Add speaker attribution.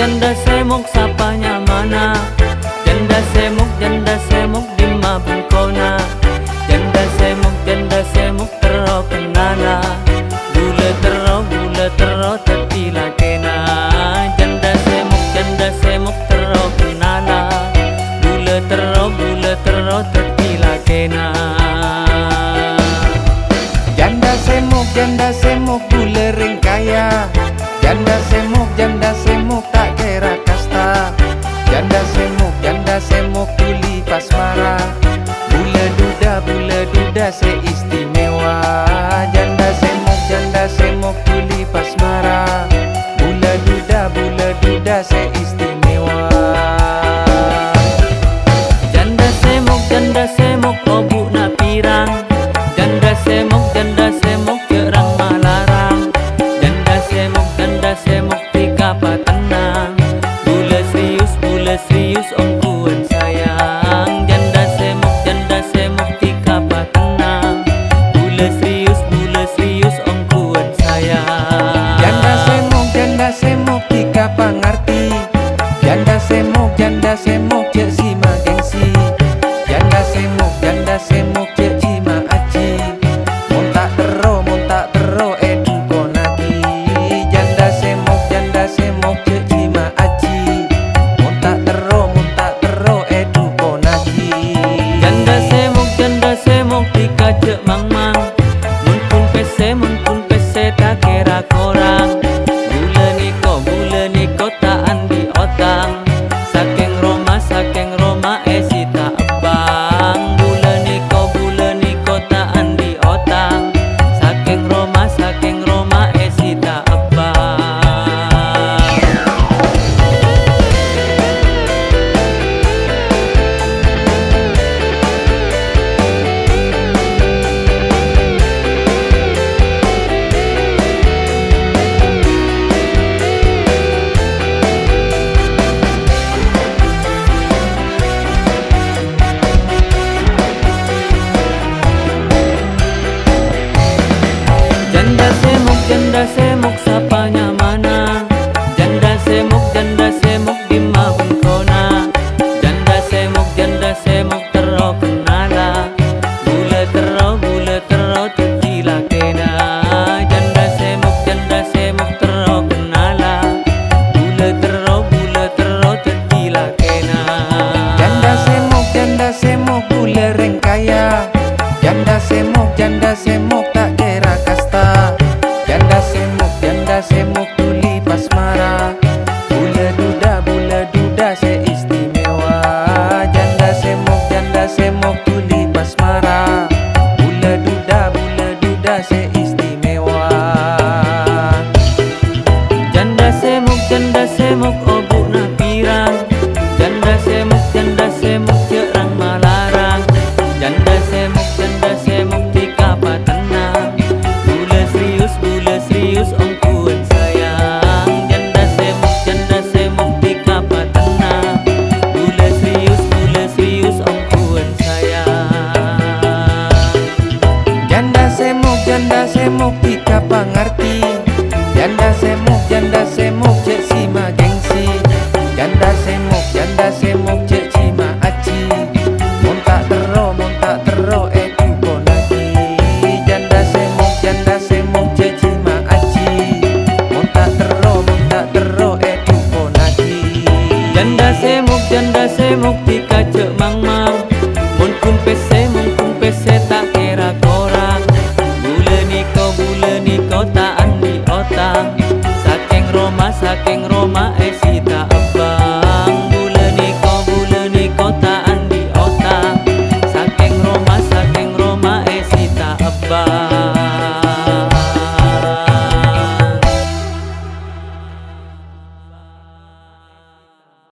Speaker 1: janda semok sapanya mana? Janda semok di Mabungkona. Janda semok tero kenana. Gula tero tetila kena. Janda semok tero kenana. Gula tero tetila kena.
Speaker 2: Janda semok gula ring kaya. Janda semok tak kira kasta. Janda semok tuli pasmara. Bula duda seistimewa. Janda semok tuli pasmara. Bula duda seistimewa.
Speaker 1: Janda semok obuk na pirang. Janda semok jerang malarang. Janda semok tika patenang. Bula serius ongkuan sayang. Janda semok tika patenang. Bula serius ongkuan sayang.
Speaker 2: Janda semok tika pangarti. Janda semok cek sima gengsi. Janda semok cek cima aci. Montak tero edu konagi. Janda semok cek cima aci. Montak tero edu konagi.
Speaker 1: Janda semok tika cek mang. Mun pun pese tak kira korang. Bula niko taan di otang. Saking Roma esi tak abang. Bula niko taan di otang. Saking Roma esi tak abang. Janda semok sapanya mana? Janda semok di Mabungkona. Janda semok tero kenala. Gula tero tetila kena. Janda semok tero kenala. Gula tero tetila kena.
Speaker 2: Janda semok gula ring kaya. Janda semok tak kira kasta. Janda semok tuli pasmara. Bula duda seistimewa. Janda semok tuli pasmara. Bula duda seistimewa.
Speaker 1: Janda semok obuk na pirang. Janda semok jerang malarang. Janda semok tika patenang. Bula serius ongkuan sayang. Janda semok tika patenang. Bula serius ongkuan sayang.
Speaker 2: Janda semok tika pangarti. Janda semok cek sima gengsi. Janda semok cek cima aci. Montak tero edu konagi. Janda semok cek cima aci. Montak tero edu konagi.
Speaker 1: Janda semok